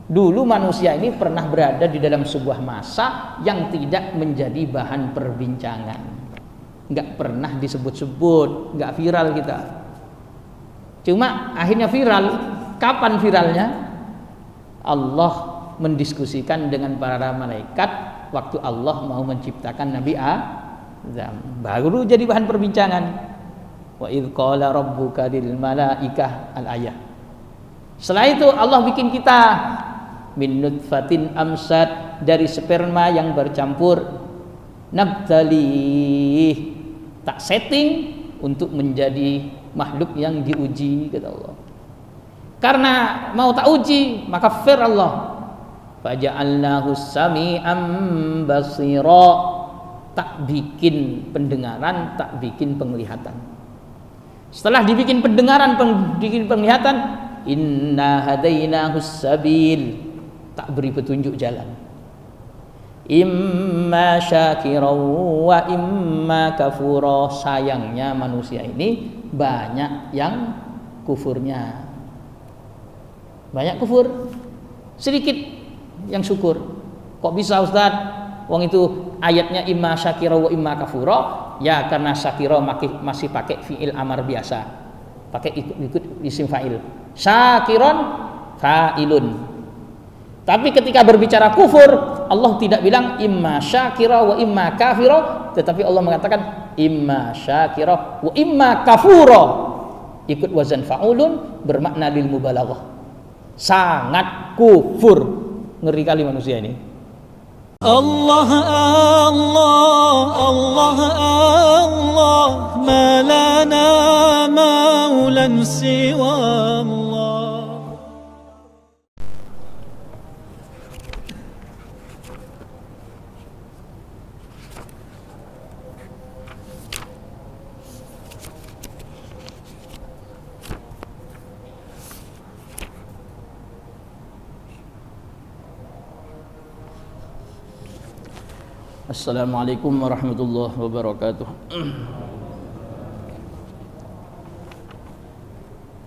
Dulu manusia ini pernah berada di dalam sebuah masa yang tidak menjadi bahan perbincangan, nggak pernah disebut-sebut, nggak viral kita. Cuma akhirnya viral. Kapan viralnya? Allah mendiskusikan dengan para malaikat waktu Allah mau menciptakan Nabi Adam, baru jadi bahan perbincangan. Wa idz qala rabbuka lil malaikah al-ayah. Setelah itu Allah bikin kita min nutfatin amsad, dari sperma yang bercampur, nabtalih, tak setting untuk menjadi makhluk yang diuji, kata Allah. Karena mau tak uji, maka fir Allah faja'alnahu sami'an basira, tak bikin pendengaran, tak bikin penglihatan. Setelah dibikin pendengaran, bikin penglihatan, inna hadainahu sabil, tak beri petunjuk jalan. Imma syakira wa imma kafura. Sayangnya manusia ini banyak yang kufurnya. Banyak kufur, sedikit yang syukur. Kok bisa Ustaz? Wong itu ayatnya imma syakira wa imma kafura. Ya karena syakira masih pakai fi'il amar biasa, pakai ikut isim fa'il. Syakiron fa'ilun. Tapi ketika berbicara kufur, Allah tidak bilang imma syakira wa imma kafira, tetapi Allah mengatakan imma syakira wa imma kafura. Ikut wazan fa'ulun, bermakna lil mubalaghah. Sangat kufur. Ngeri kali manusia ini. Allah Allah Allah Allah, ma lana maulan siwa Allah. Assalamualaikum warahmatullahi wabarakatuh.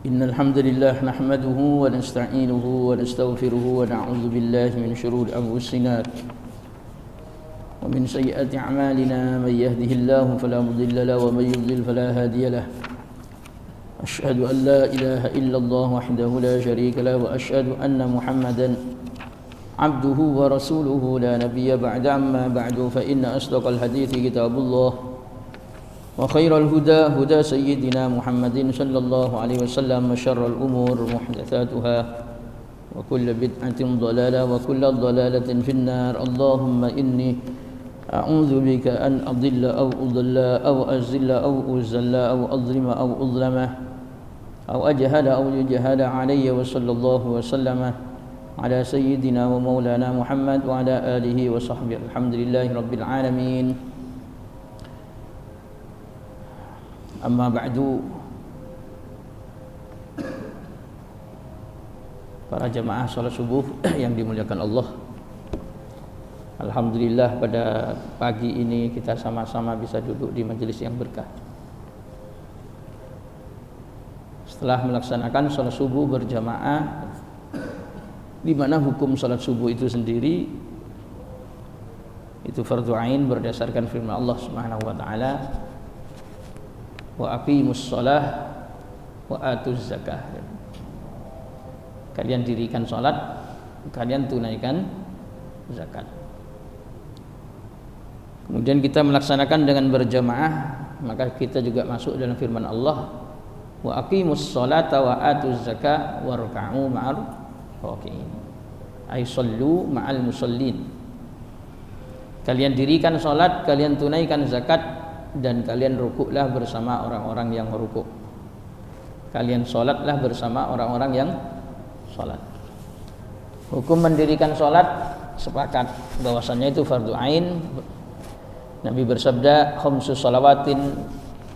Innal hamdalillah nahmaduhu wa nasta'inuhu wa nastaghfiruhu wa na'udzu billahi min shururi anfusina wa min sayyiati a'malina, may yahdihillahu fala mudilla lahu wa may yudlil fala hadiya lahu. Asyhadu an la ilaha illallah wahdahu la syarika lahu wa asyhadu anna Muhammadan عبده ورسوله لا نبي بعد. أما بعد فإن أصدق الحديث كتاب الله وخير الهدى هدى سيدنا محمد صلى الله عليه وسلم وشر الأمور محدثاتها وكل بدعة ضلالة وكل ضلالة في النار. اللهم إني أعوذ بك أن أضل أو أضل أو أزل أو أزل أو أظلم أو أظلم أو أجهل أو يجهل علي. وصلى الله وسلم على سيدنا ومولانا محمد وعلى آله وصحبه. الحمد لله رب العالمين. أما بعد. Para jamaah salat subuh yang dimuliakan Allah, alhamdulillah pada pagi ini kita sama-sama bisa duduk di majelis yang berkah. Setelah melaksanakan salat subuh berjamaah, di mana hukum salat subuh itu sendiri itu fardhu ain berdasarkan firman Allah Subhanahu wa taala, wa aqimus shalah wa atuz zakah. Kalian dirikan salat, kalian tunaikan zakat. Kemudian kita melaksanakan dengan berjamaah, maka kita juga masuk dalam firman Allah, wa aqimus sholata wa atuz zakah warka'u ma'al raki'in. Ay sallu ma'al musallin. Kalian dirikan salat, kalian tunaikan zakat, dan kalian rukuklah bersama orang-orang yang merukuk. Kalian salatlah bersama orang-orang yang salat. Hukum mendirikan salat sepakat bahwasannya itu fardhu ain. Nabi bersabda, khamsu salawatin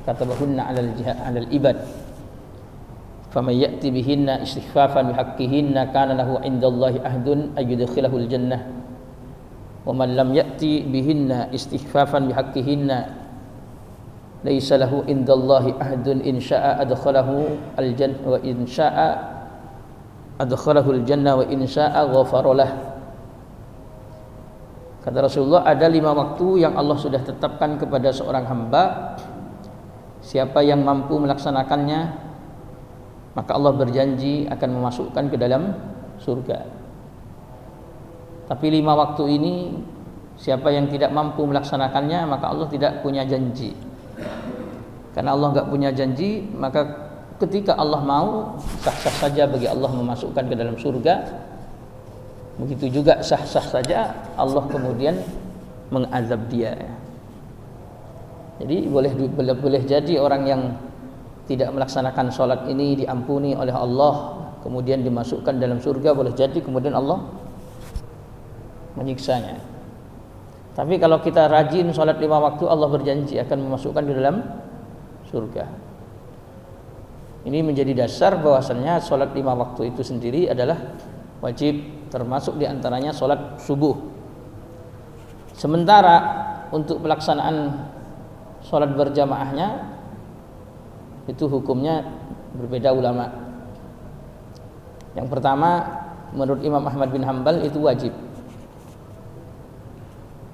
katabahunna 'alal ibad. Faman ya'ti bihinna istighfafan bihaqqihinna kana lahu 'indallahi ahdun ayyudkhilahul jannah. Wa man lam ya'ti bihinna istighfafan bihaqqihinna laisa lahu 'indallahi ahdun in syaa'a adkhalahu al-jannah wa in syaa'a adkhalahul jannah wa in syaa ghafara lah. Kata Rasulullah, ada 5 waktu yang Allah sudah tetapkan kepada seorang hamba. Siapa yang mampu melaksanakannya, maka Allah berjanji akan memasukkan ke dalam surga. Tapi 5 waktu ini, siapa yang tidak mampu melaksanakannya, maka Allah tidak punya janji. Karena Allah enggak punya janji, maka ketika Allah mau, sah-sah saja bagi Allah memasukkan ke dalam surga. Begitu juga sah-sah saja Allah kemudian mengazab dia. Jadi boleh jadi orang yang tidak melaksanakan sholat ini diampuni oleh Allah, kemudian dimasukkan dalam surga, boleh jadi kemudian Allah menyiksanya. Tapi kalau kita rajin sholat 5 waktu, Allah berjanji akan memasukkan di dalam surga. Ini menjadi dasar bahwasannya sholat 5 waktu itu sendiri adalah wajib, termasuk diantaranya sholat subuh. Sementara untuk pelaksanaan sholat berjamaahnya itu hukumnya berbeda ulama. Yang pertama, menurut Imam Ahmad bin Hanbal itu wajib.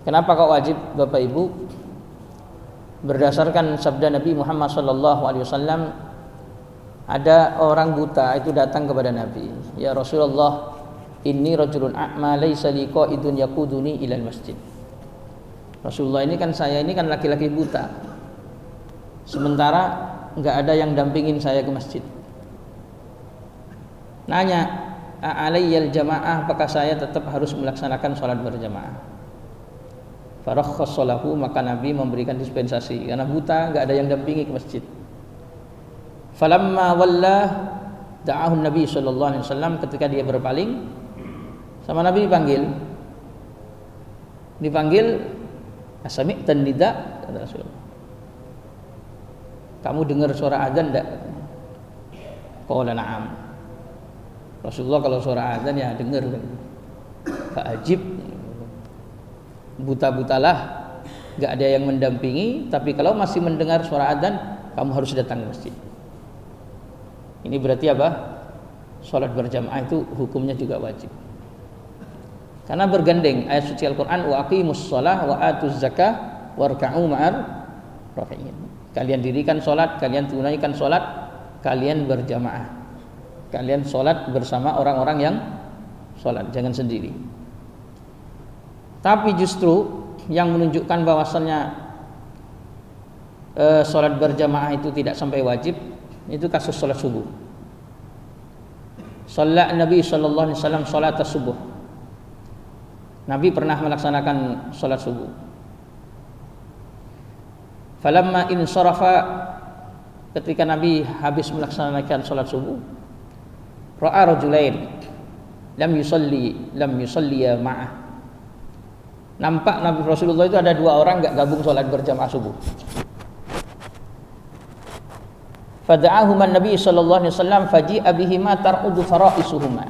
Kenapa kok wajib, Bapak Ibu? Berdasarkan sabda Nabi Muhammad SAW, ada orang buta itu datang kepada Nabi, ya Rasulullah, inni rajulun a'ma laysa li qa'idun yaquduni ilal masjid. Rasulullah, saya ini kan laki-laki buta, sementara enggak ada yang dampingin saya ke masjid. Nanya, a'alayyal jamaah, apakah saya tetap harus melaksanakan sholat berjamaah? Farakhkhasa lahu, maka Nabi memberikan dispensasi karena buta, enggak ada yang dampingi ke masjid. Falamma walla da'ahu Nabi sallallahu alaihi wasallam, ketika dia berpaling, sama Nabi dipanggil, asami'tan nida, kata Rasulullah, kamu dengar suara azan enggak? Qala na'am. Rasulullah kalau suara azan ya dengar. Fa'ajib, buta-butalah, enggak ada yang mendampingi, tapi kalau masih mendengar suara azan, kamu harus datang ke masjid. Ini berarti apa? Salat berjamaah itu hukumnya juga wajib. Karena bergandeng ayat suci Al-Qur'an, wa aqimus shalah wa atuz zakah warka'u ma'ar rafi'in. Kalian dirikan salat, kalian tunaikan salat, kalian berjamaah. Kalian salat bersama orang-orang yang salat, jangan sendiri. Tapi justru yang menunjukkan bahwasannya salat berjamaah itu tidak sampai wajib, itu kasus salat subuh. Salat Nabi sallallahu alaihi wasallam salat subuh. Nabi pernah melaksanakan salat subuh. Falamma insarafa, ketika Nabi habis melaksanakan salat subuh, ra'a rajulain lam yusalliya ma'ah. Nampak Nabi Rasulullah itu ada 2 orang enggak gabung salat berjamaah subuh. Fada'ahuma Nabi sallallahu alaihi wasallam faji'a bihima tar'udu fara'isuhuma.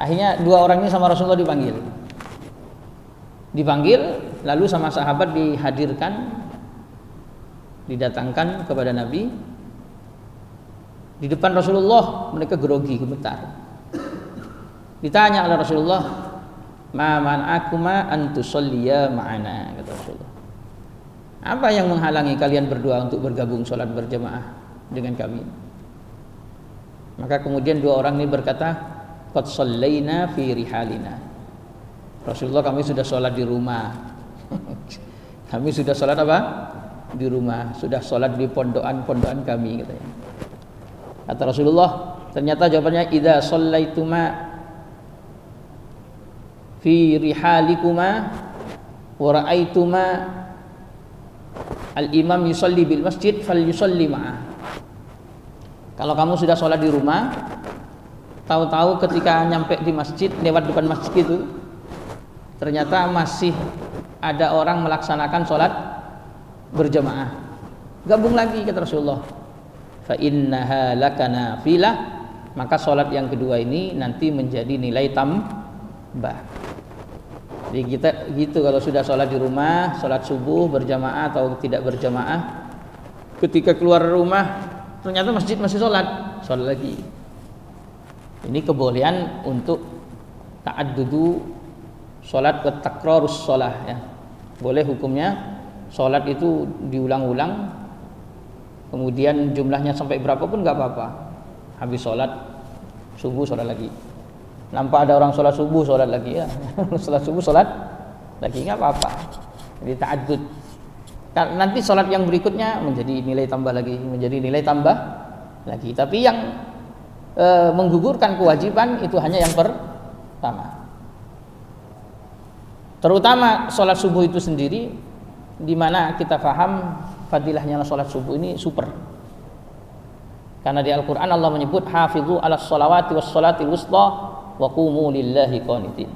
Akhirnya 2 orang ini sama Rasulullah dipanggil, lalu sama sahabat dihadirkan, didatangkan kepada Nabi. Di depan Rasulullah mereka grogi, gemetar. Ditanya oleh Rasulullah, ma man'akuma an tusalliya ma'ana, kata Rasulullah. Apa yang menghalangi kalian berdua untuk bergabung sholat berjamaah dengan kami? Maka kemudian 2 orang ini berkata, qad shallaina fi rihalina. Rasulullah, kami sudah sholat di rumah. Kami sudah sholat apa? Di rumah, sudah sholat di pondokan kami, katanya. Kata Rasulullah, ternyata jawabannya, idza shallaituma fi rihalikuma wa ra'aituma al-imam yusalli bil masjid fal yusalli ma'ah. Kalau kamu sudah sholat di rumah, tahu-tahu ketika nyampe di masjid, lewat depan masjid itu, ternyata masih ada orang melaksanakan sholat berjamaah, gabung lagi, kata Rasulullah. Fa innaha laka nafilah, maka sholat yang kedua ini nanti menjadi nilai tambah. Jadi kita gitu, kalau sudah sholat di rumah, sholat subuh berjamaah atau tidak berjamaah, ketika keluar rumah ternyata masjid masih sholat lagi. Ini kebolehan untuk ta'addudu sholat wa takrarus sholah ya. Boleh hukumnya sholat itu diulang-ulang, kemudian jumlahnya sampai berapapun nggak apa-apa. Habis sholat subuh sholat lagi, nampak ada orang sholat subuh sholat lagi ya. Sholat subuh sholat lagi nggak apa-apa. Jadi ta'addud. Nanti sholat yang berikutnya menjadi nilai tambah lagi, menjadi nilai tambah lagi. Tapi yang menggugurkan kewajiban itu hanya yang pertama. Terutama sholat subuh itu sendiri, di mana kita paham fadilahnya sholat subuh ini super. Karena di Al-Quran Allah menyebut hafidhu ala sholawati was sholatil wusta wa qumu lillahi qanitin.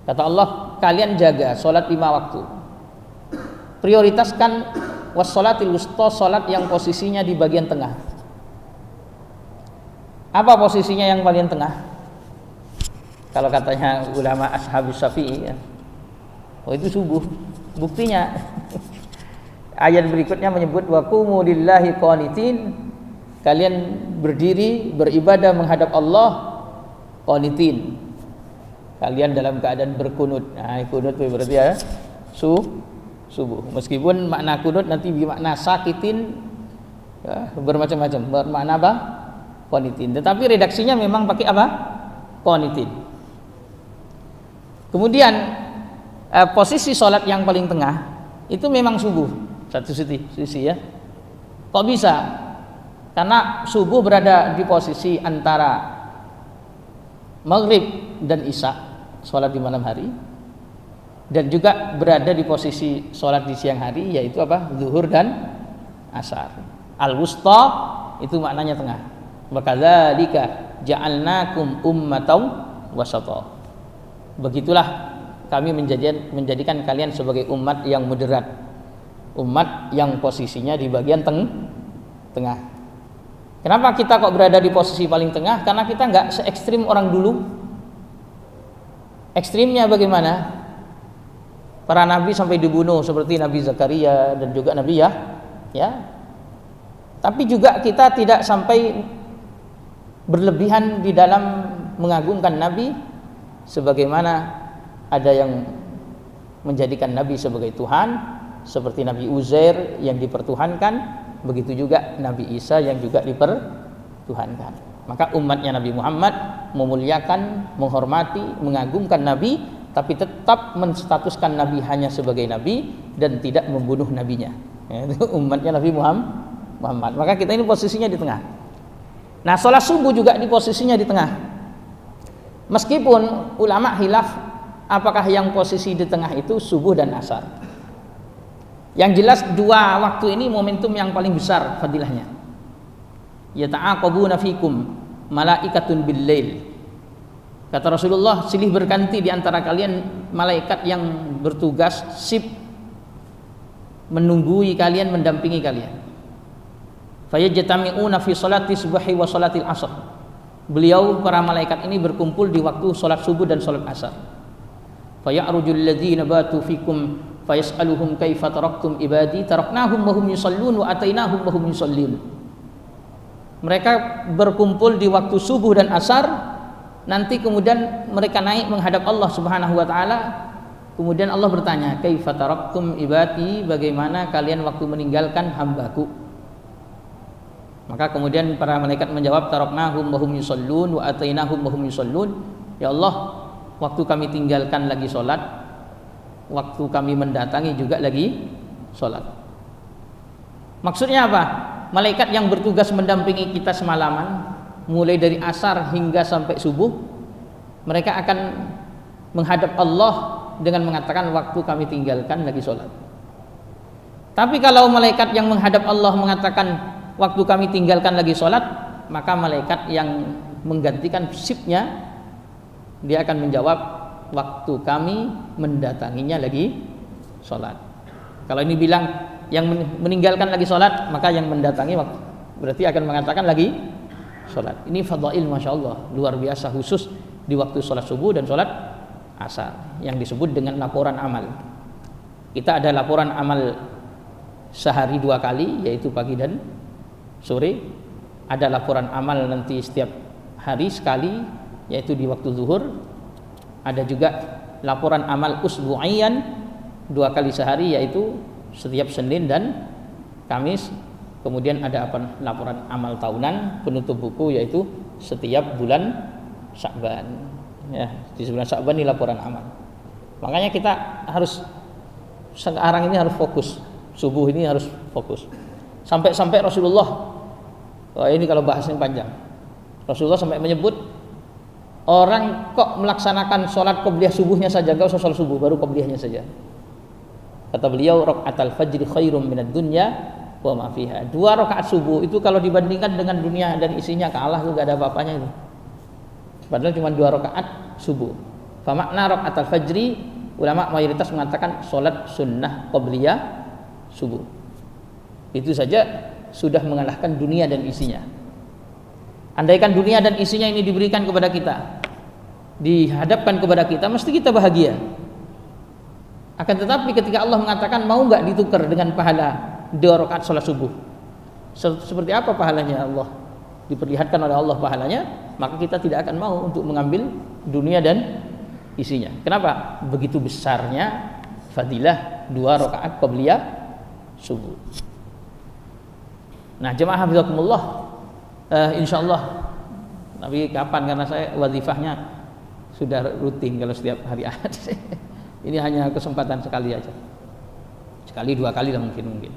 Kata Allah, kalian jaga sholat 5 waktu. Prioritaskan was sholatil wusta, sholat yang posisinya di bagian tengah. Apa posisinya yang paling tengah? Kalau katanya ulama ashabus syafi'i ya, oh itu subuh. Buktinya ayat berikutnya menyebut wa qumu lillahi qanitin, kalian berdiri beribadah menghadap Allah qanitin, kalian dalam keadaan berkunut. Nah, kunut itu berarti ya subuh. Meskipun makna kunut nanti bermakna sakitin ya, bermacam-macam, bermakna apa? Qanitin. Tetapi redaksinya memang pakai apa? Qanitin. Kemudian posisi sholat yang paling tengah itu memang subuh, satu sisi ya. Kok bisa? Karena subuh berada di posisi antara maghrib dan isya, sholat di malam hari, dan juga berada di posisi sholat di siang hari, yaitu apa? Zuhur dan asar. Al-wusta itu maknanya tengah. Wakadzalika ja'alnakum ummatan wasata. Begitulah kami menjadikan kalian sebagai umat yang moderat, umat yang posisinya di bagian tengah. Kenapa kita kok berada di posisi paling tengah? Karena kita nggak se-ekstrim orang dulu. Ekstrimnya bagaimana? Para nabi sampai dibunuh seperti Nabi Zakaria dan juga Nabi ya. Tapi juga kita tidak sampai berlebihan di dalam mengagungkan Nabi, sebagaimana ada yang menjadikan Nabi sebagai Tuhan, seperti Nabi Uzair yang dipertuhankan, begitu juga Nabi Isa yang juga dipertuhankan. Maka umatnya Nabi Muhammad memuliakan, menghormati, mengagungkan Nabi, tapi tetap menstatuskan Nabi hanya sebagai Nabi dan tidak membunuh nabinya. Itu umatnya Nabi Muhammad. Maka kita ini posisinya di tengah. Nah, sholat subuh juga di posisinya di tengah. Meskipun ulama khilaf apakah yang posisi di tengah itu subuh dan asar. Yang jelas dua waktu ini momentum yang paling besar fadilahnya. Yata'aqabuna fikum malaikatun bil-lail. Kata Rasulullah, silih berganti di antara kalian malaikat yang bertugas sip menunggui kalian, mendampingi kalian. Fayajtami'una fi salati subhi wa salatil asr. Beliau para malaikat ini berkumpul di waktu salat subuh dan salat asar. Faya'rujul ladzina batu fikum fayas'aluhum kaifa taraktum ibadi taraknahum wa hum yusallun wa atainahum wa hum yusallin. Mereka berkumpul di waktu subuh dan asar, nanti kemudian mereka naik menghadap Allah Subhanahu wa taala. Kemudian Allah bertanya, kaifa taraktum ibadi, bagaimana kalian waktu meninggalkan hambaku? Maka kemudian para malaikat menjawab, taraknahum wa hum yusallun wa atainahum wa hum yusallun. Ya Allah, waktu kami tinggalkan lagi sholat, waktu kami mendatangi juga lagi sholat. Maksudnya apa? Malaikat yang bertugas mendampingi kita semalaman, mulai dari asar hingga sampai subuh, mereka akan menghadap Allah dengan mengatakan waktu kami tinggalkan lagi sholat. Tapi kalau malaikat yang menghadap Allah mengatakan waktu kami tinggalkan lagi sholat, maka malaikat yang menggantikan sipnya, dia akan menjawab waktu kami mendatanginya lagi sholat. Kalau ini bilang yang meninggalkan lagi sholat, maka yang mendatangi waktu berarti akan mengatakan lagi sholat. Ini fadail Masya Allah luar biasa, khusus di waktu sholat subuh dan sholat asar, yang disebut dengan laporan amal. Kita ada laporan amal sehari 2 kali, yaitu pagi dan sore. Ada laporan amal nanti setiap hari sekali, yaitu di waktu zuhur. Ada juga laporan amal usbu'iyan 2 kali sehari, yaitu setiap Senin dan Kamis. Kemudian ada laporan amal tahunan penutup buku, yaitu setiap bulan Sya'ban. Ya, di bulan Sya'ban ini laporan amal. Makanya kita harus sekarang ini harus fokus. Subuh ini harus fokus. Sampai Rasulullah, ini kalau bahasnya panjang. Rasulullah sampai menyebut orang kok melaksanakan sholat qobliyah subuhnya saja, enggak usah sholat subuh, baru qobliyahnya saja. Kata beliau, rakaatul fajri khairum minad dunya wa ma fiha. 2 rakaat subuh itu kalau dibandingkan dengan dunia dan isinya kalah, itu enggak ada apa-apanya itu. Padahal cuma 2 rakaat subuh. Fa makna rakaatul fajri, ulama mayoritas mengatakan sholat sunnah qobliyah subuh. Itu saja sudah mengalahkan dunia dan isinya. Andaikan dunia dan isinya ini diberikan kepada kita, dihadapkan kepada kita, mesti kita bahagia. Akan tetapi ketika Allah mengatakan mau enggak ditukar dengan pahala 2 rakaat salat subuh, seperti apa pahalanya Allah diperlihatkan oleh Allah pahalanya, maka kita tidak akan mau untuk mengambil dunia dan isinya. Kenapa? Begitu besarnya fadilah 2 rakaat qabliyah subuh. Nah, jemaah hafizakumullah, insyaallah, tapi kapan, karena saya wazifahnya sudah rutin kalau setiap hari Ahad. Ini hanya kesempatan sekali aja, sekali 2 kali lah mungkin.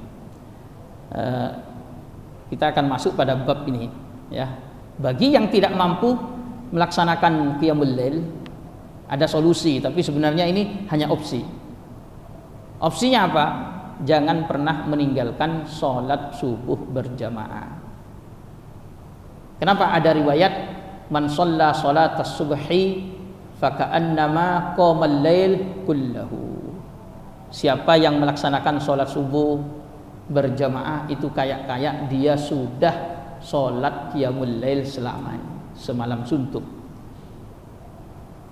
Kita akan masuk pada bab ini, ya. Bagi yang tidak mampu melaksanakan qiyamul lail, ada solusi, tapi sebenarnya ini hanya opsi. Opsinya apa? Jangan pernah meninggalkan sholat subuh berjamaah. Kenapa? Ada riwayat man shalla sholatas subhi faka'annama qamal lail kullahu. Siapa yang melaksanakan sholat subuh berjamaah itu kayak dia sudah sholat qiyamul lail selamanya, semalam suntuk.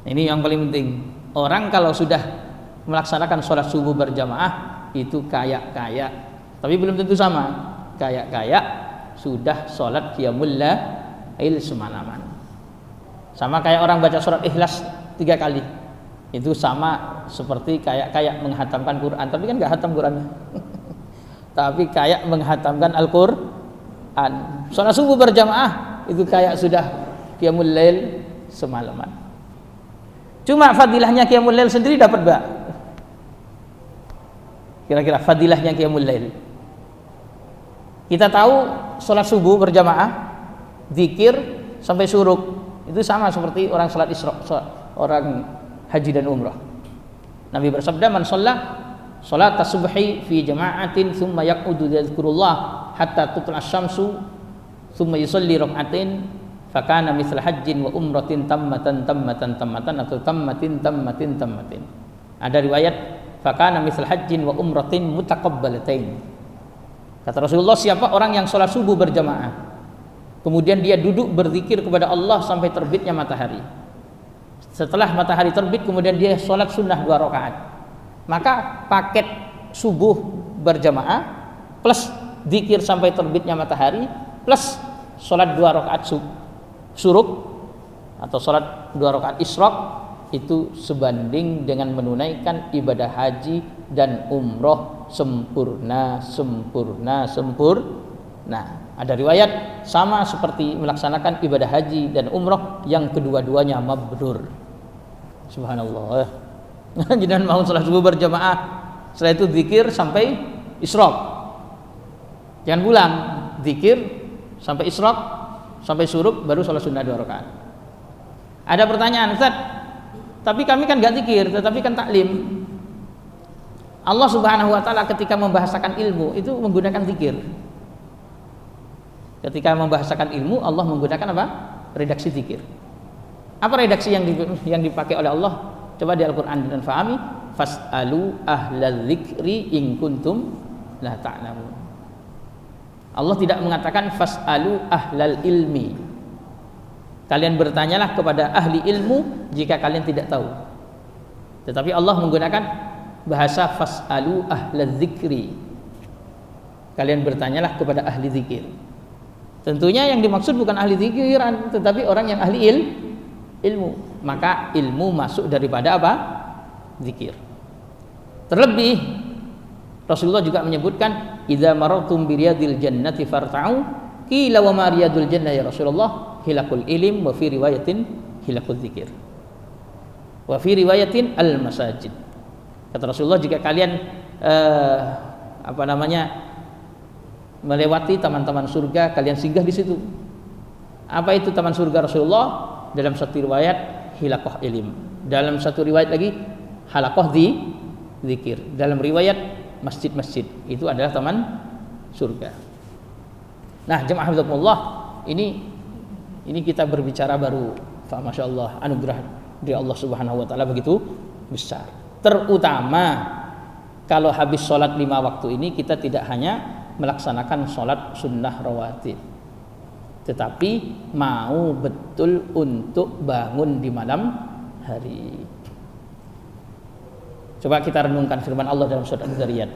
Ini yang paling penting. Orang kalau sudah melaksanakan sholat subuh berjamaah itu kayak, tapi belum tentu sama. Kayak sudah sholat qiyamul lail semalaman. Sama kayak orang baca surat Ikhlas 3 kali. Itu sama seperti kayak menghatamkan Quran, tapi kan enggak hatam Qurannya. Tapi kayak menghatamkan Al-Quran. Sholat subuh berjamaah itu kayak sudah qiyamul lail semalaman. Cuma fadilahnya qiyamul lail sendiri dapat enggak? Kira-kira fadilahnya qiyamul lail. Kita tahu sholat subuh berjamaah, zikir sampai syuruk, itu sama seperti orang sholat Isra, orang haji dan umrah. Nabi bersabda, man shalla sholat subhi fi jama'atin thumma yaqudu yadhkurullah hatta tutla syamsu thumma yusalli rak'atain fakana mithla hajjin wa umratin tammatan atau tammatin. Ada riwayat fakana mithla hajjin wa umratin mutaqabbalatain. Kata Rasulullah, siapa orang yang sholat subuh berjamaah kemudian dia duduk berzikir kepada Allah sampai terbitnya matahari, setelah matahari terbit kemudian dia sholat sunnah 2 rakaat, maka paket subuh berjamaah plus zikir sampai terbitnya matahari plus sholat 2 rakaat syuruk atau sholat 2 rakaat isyraq itu sebanding dengan menunaikan ibadah haji dan umroh sempurna. Ada riwayat sama seperti melaksanakan ibadah haji dan umroh yang kedua-duanya mabrur. Subhanallah. Jangan mau sholat subuh berjamaah, setelah itu zikir sampai isyraq. Jangan pulang, zikir sampai isyraq, sampai syuruk, baru sholat sunnah 2 rakaat. Ada pertanyaan, Ustaz, tapi kami kan gak zikir, tetapi kan taklim. Allah Subhanahu wa ta'ala ketika membahasakan ilmu itu menggunakan zikir. Ketika membahasakan ilmu, Allah menggunakan apa? Redaksi zikir. Apa redaksi yang dipakai oleh Allah? Coba di Al-Quran dan fahami, fas'alu ahlal dzikri in kuntum la ta'lamun. Allah tidak mengatakan fas'alu ahlal ilmi. Kalian bertanyalah kepada ahli ilmu jika kalian tidak tahu. Tetapi Allah menggunakan bahasa fas'alu ahlal dzikri. Kalian bertanyalah kepada ahli zikir. Tentunya yang dimaksud bukan ahli zikiran, tetapi orang yang ahli ilmu. Maka ilmu masuk daripada apa? Zikir. Terlebih Rasulullah juga menyebutkan, idza marartum bi riyadil jannati farta'u, qila wa ma riyadul jannah ya Rasulullah? Hilakul ilim, wa fi riwayatin hilakul zikir, wa fi riwayatin al masajid. Kata Rasulullah, jika kalian melewati taman-taman surga, kalian singgah di situ. Apa itu taman surga Rasulullah? Dalam satu riwayat hilaqah ilim, dalam satu riwayat lagi halaqah zikir, dalam riwayat masjid-masjid. Itu adalah taman surga. Nah, jemaah hafizakumullah, ini kita berbicara baru. Masya Allah, anugerah dari Allah Subhanahu wa taala begitu besar. Terutama kalau habis sholat 5 waktu ini, kita tidak hanya melaksanakan sholat sunnah rawatib, tetapi mau betul untuk bangun di malam hari. Coba kita renungkan firman Allah dalam surat Al-Zariyat.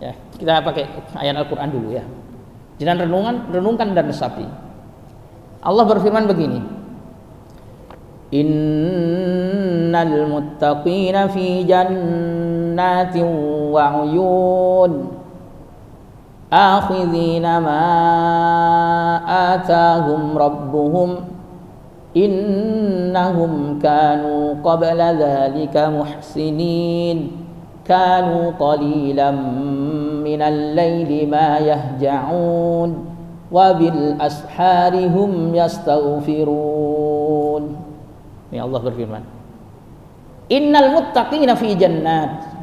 Ya, kita pakai ayat Al-Quran dulu ya. Jangan renungkan dan resapi. Allah berfirman begini, innal muttaqina fi jannatin wa uyun akhidhina ma atahum rabbuhum innahum kanu qabla dhalika muhsinin kanu qalilan minal layli ma yahja'un wa bil ashari hum yastaghfirun. Ini Allah berfirman, innal muttaqina fi jannat.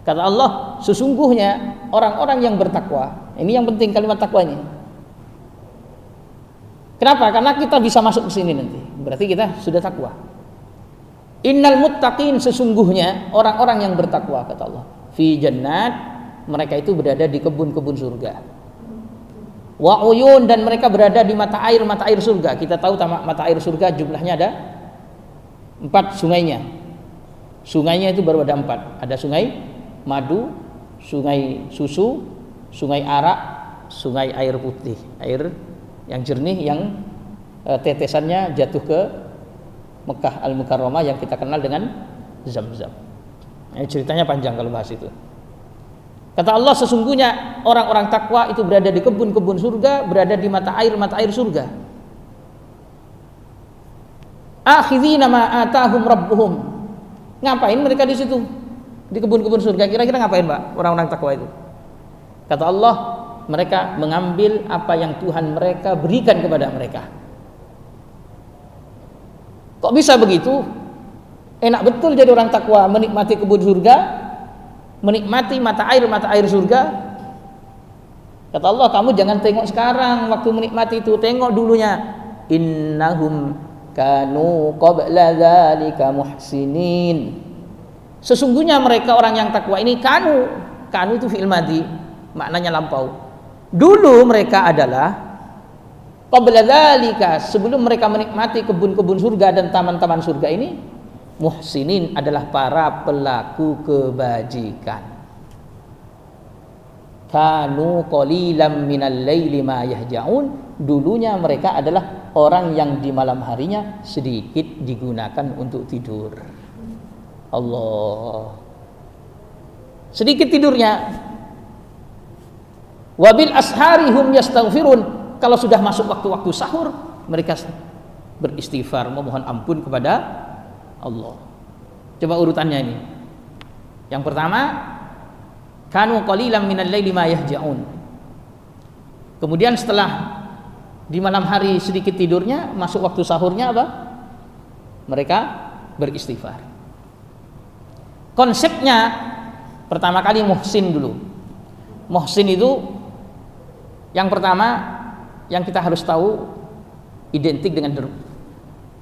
Kata Allah, sesungguhnya orang-orang yang bertakwa. Ini yang penting kalimat takwa ini. Kenapa? Karena kita bisa masuk ke sini nanti. Berarti kita sudah takwa. Innal muttaqin, sesungguhnya orang-orang yang bertakwa, kata Allah. Fi jannat, mereka itu berada di kebun-kebun surga. Wa uyun, dan mereka berada di mata air surga. Kita tahu mata air surga jumlahnya ada 4 sungainya. Sungainya itu baru ada 4. Ada sungai madu, sungai susu, sungai arak, sungai air putih, air yang jernih yang tetesannya jatuh ke Mekah Al-Mukarramah yang kita kenal dengan Zam-Zam. Ceritanya panjang kalau bahas itu. Kata Allah, sesungguhnya orang-orang takwa itu berada di kebun-kebun surga, berada di mata air surga. Akhidhina ma atahum rabbuhum. Ngapain mereka di situ? Di kebun-kebun surga, kira-kira ngapain, Pak, orang-orang takwa itu? Kata Allah, mereka mengambil apa yang Tuhan mereka berikan kepada mereka. Kok bisa begitu? Enak betul jadi orang takwa, menikmati kebun surga, menikmati mata air surga. Kata Allah, kamu jangan tengok sekarang waktu menikmati itu, tengok dulunya. Innahum kanu qabla dzalika muhsinin. Sesungguhnya mereka orang yang takwa ini, kanu itu fi'il madhi, maknanya lampau. Dulu mereka adalah qabla dzalika, sebelum mereka menikmati kebun-kebun surga dan taman-taman surga ini, muhsinin adalah para pelaku kebajikan. Kanu qalilan minal laili ma yahja'un, dulunya mereka adalah orang yang di malam harinya sedikit digunakan untuk tidur. Allah, sedikit tidurnya. Wabil ashari hum yastaghfirun, kalau sudah masuk waktu-waktu sahur mereka beristighfar, memohon ampun kepada Allah. Coba urutannya ini. Yang pertama, kanu qalilan minal laili ma yahja'un. Kemudian setelah di malam hari sedikit tidurnya, masuk waktu sahurnya apa? Mereka beristighfar. Konsepnya pertama kali muhsin dulu. Muhsin itu yang pertama yang kita harus tahu identik dengan derma.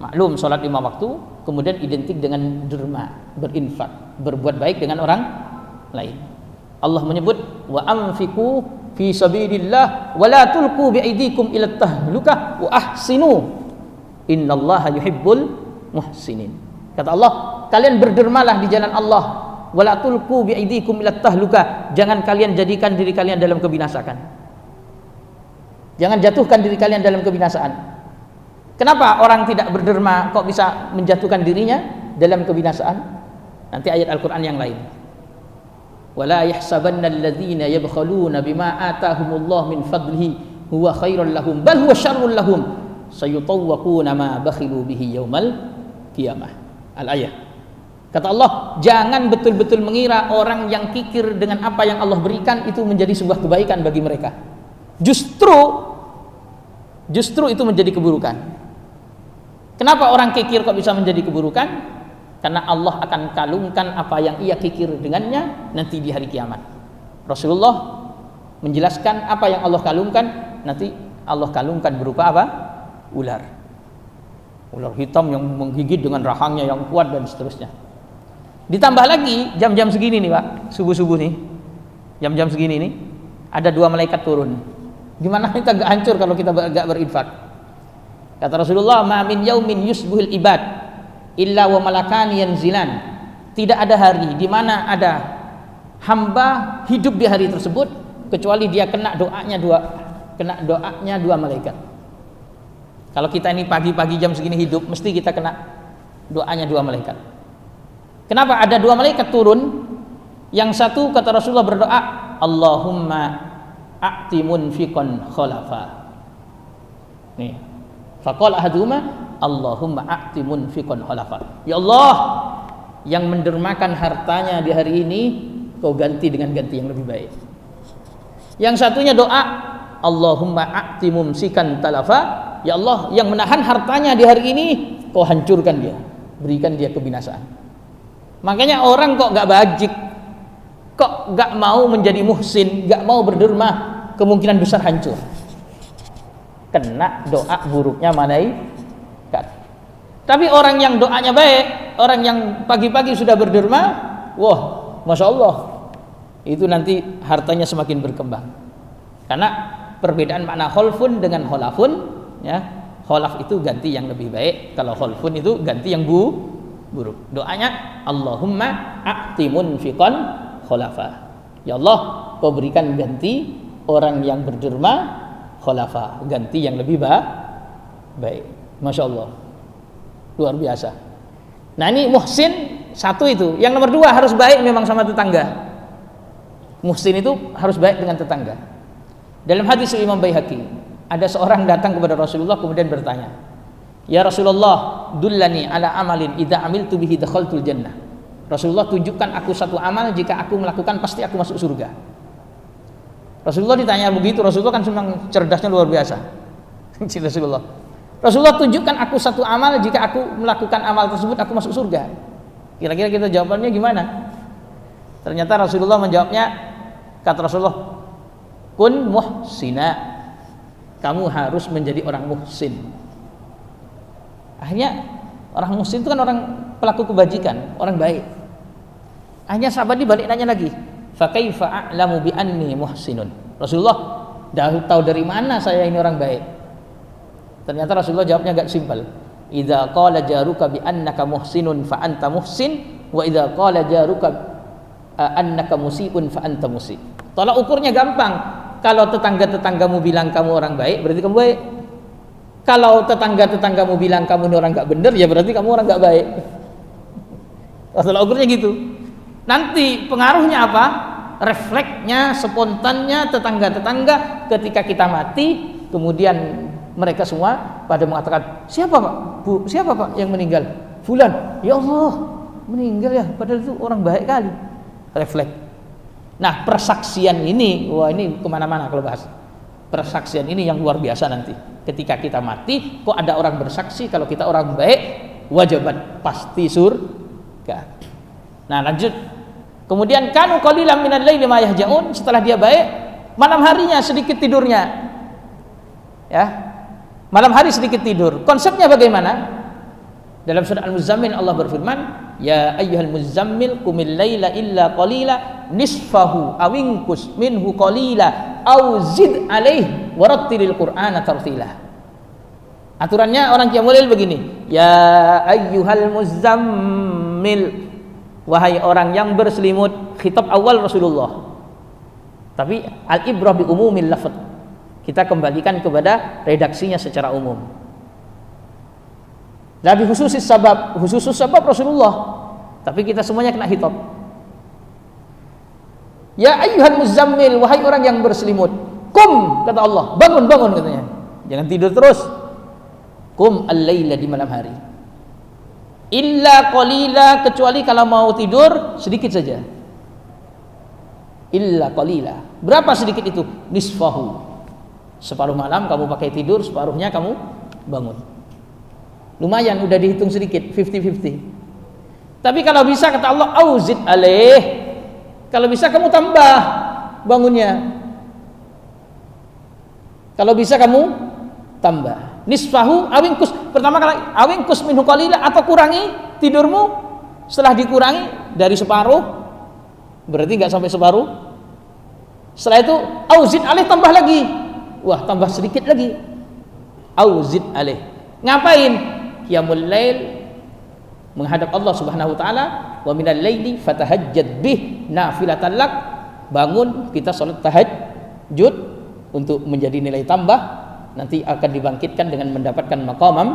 Maklum sholat 5 waktu, kemudian identik dengan derma, berinfak, berbuat baik dengan orang lain. Allah menyebut wa anfiqu fi sabilillah wa la tulqu bi aydikum ila tahlukah wa ahsinu innallaha yuhibbul muhsinin. Kata Allah, kalian berdermalah di jalan Allah, wala tulqu bi aydikum ila tahluka, jangan kalian jadikan diri kalian dalam kebinasaan. Jangan jatuhkan diri kalian dalam kebinasaan. Kenapa orang tidak berderma kok bisa menjatuhkan dirinya dalam kebinasaan? Nanti ayat Al-Quran yang lain. Wala yahsabanna alladhina yabkhaluna bima atahumullah min fadlihi huwa khairul lahum bal huwa syarrul lahum sayutawwaquna ma bakhilu bihi yaumal qiyamah. Al-ayat. Kata Allah, jangan betul-betul mengira orang yang kikir dengan apa yang Allah berikan itu menjadi sebuah kebaikan bagi mereka. Justru itu menjadi keburukan. Kenapa orang kikir kok bisa menjadi keburukan? Karena Allah akan kalungkan apa yang ia kikir dengannya nanti di hari kiamat. Rasulullah menjelaskan apa yang Allah kalungkan, nanti Allah kalungkan berupa apa? Ular hitam yang menggigit dengan rahangnya yang kuat dan seterusnya. Ditambah lagi jam-jam segini nih Pak, subuh-subuh nih, jam-jam segini nih ada 2 malaikat turun. Gimana kita gak hancur kalau kita gak berinfak? Kata Rasulullah, ma min yaumin yusbuhul ibad illa wa malakani yanzilan. Tidak ada hari di mana ada hamba hidup di hari tersebut kecuali dia kena doanya dua malaikat. Kalau kita ini pagi-pagi jam segini hidup, mesti kita kena doanya 2 malaikat. Kenapa ada 2 malaikat turun? Yang satu kata Rasulullah berdoa, Allahumma a'ti munfiqan khalafa. Nih, faqala ahaduhuma Allahumma a'ti munfiqan khalafa. Ya Allah, yang mendermakan hartanya di hari ini kau ganti dengan ganti yang lebih baik. Yang satunya doa, Allahumma a'ti mumsikan talafa. Ya Allah, yang menahan hartanya di hari ini kau hancurkan dia, berikan dia kebinasaan. Makanya orang kok gak bajik, kok gak mau menjadi muhsin, gak mau berderma, kemungkinan besar hancur. Kena doa buruknya malaikat. Tapi orang yang doanya baik, orang yang pagi-pagi sudah berderma, wah, masya Allah, itu nanti hartanya semakin berkembang. Karena perbedaan makna kholfun dengan kholafun, ya, kholaf itu ganti yang lebih baik, kalau kholfun itu ganti yang buruk. Doanya Allahumma a'ti munfiqan khalafa. Ya Allah, kau berikan ganti orang yang berderma khalafa, ganti yang lebih baik. Masya Allah, luar biasa. Nah ini muhsin satu itu. Yang nomor 2 harus baik memang sama tetangga. Muhsin itu harus baik dengan tetangga. Dalam hadis Imam Baihaqi, ada seorang datang kepada Rasulullah kemudian bertanya, ya Rasulullah, dullani ala amalin idza amiltu bihi dakhaltul jannah. Rasulullah, tunjukkan aku satu amal, jika aku melakukan pasti aku masuk surga. Rasulullah ditanya begitu, Rasulullah kan memang cerdasnya luar biasa. Rasulullah, tunjukkan aku satu amal, jika aku melakukan amal tersebut aku masuk surga. Kira-kira kita jawabannya gimana? Ternyata Rasulullah menjawabnya, kata Rasulullah, kun muhsina, kamu harus menjadi orang muhsin. Akhirnya orang muhsin itu kan orang pelaku kebajikan, orang baik. Akhirnya sahabat dibalik nanya lagi, fa kaifa a'lamu bi anni muhsinun. Rasulullah, tahu dari mana saya ini orang baik? Ternyata Rasulullah jawabnya agak simpel. Idza qala jaruka bi annaka muhsinun fa anta muhsin, wa idza qala jaruka annaka musiiun fa anta musii. Tolak ukurnya gampang. Kalau tetangga-tetanggamu bilang kamu orang baik, berarti kamu baik. Kalau tetangga-tetanggamu bilang kamu ini orang gak bener, ya berarti kamu orang gak baik. Tolak ukurnya gitu. Nanti pengaruhnya apa? Refleksnya, spontannya tetangga-tetangga ketika kita mati, kemudian mereka semua pada mengatakan, siapa Pak? Bu, siapa Pak yang meninggal? Fulan. Ya Allah, meninggal ya, padahal itu orang baik kali. Refleks. Nah, persaksian ini, wah ini kemana-mana kalau bahas. Persaksian ini yang luar biasa nanti. Ketika kita mati, kok ada orang bersaksi kalau kita orang baik, wajiban pasti surga. Nah, lanjut. Kemudian kanu qalilan minal laili ma yahjaun, setelah dia baik, malam harinya sedikit tidurnya. Ya. Malam hari sedikit tidur. Konsepnya bagaimana? Dalam surah Al-Muzammil Allah berfirman, ya ayyuhal muzammil qumil laila illa qalila nisfahu aw inqus minhu qalila aw zid alaihi warattilil qur'ana tartila. Aturannya orang qiyamul lail begini, ya ayyuhal muzammil, wahai orang yang berselimut. Khitab awal Rasulullah, tapi al-ibrah bi umumil lafaz. Kita kembalikan kepada redaksinya secara umum. Nabi khusus sebab Rasulullah, tapi kita semuanya kena khitab. Ya ayyuhal muzammil, wahai orang yang berselimut, kum, kata Allah, bangun katanya. Jangan tidur terus. Kum al-laila, di malam hari. Illa qalila, kecuali kalau mau tidur sedikit saja. Illa qalila. Berapa sedikit itu? Nisfahu. Separuh malam kamu pakai tidur, separuhnya kamu bangun. Lumayan, udah dihitung sedikit, 50-50. Tapi kalau bisa, kata Allah, auzid alaih, kalau bisa kamu tambah bangunnya. Kalau bisa kamu tambah. Nisfahu awingkus, pertama kali awingkus minhu qalila, atau kurangi tidurmu. Setelah dikurangi dari separuh, berarti nggak sampai separuh. Setelah itu auzid alaih, tambah lagi. Wah, tambah sedikit lagi. Auzid alaih. Ngapain? Qiyamul lail, menghadap Allah Subhanahu wa taala. Wa minal laili fatahajjad bih nafilatan lak. Bangun, kita salat tahajud untuk menjadi nilai tambah, nanti akan dibangkitkan dengan mendapatkan maqamam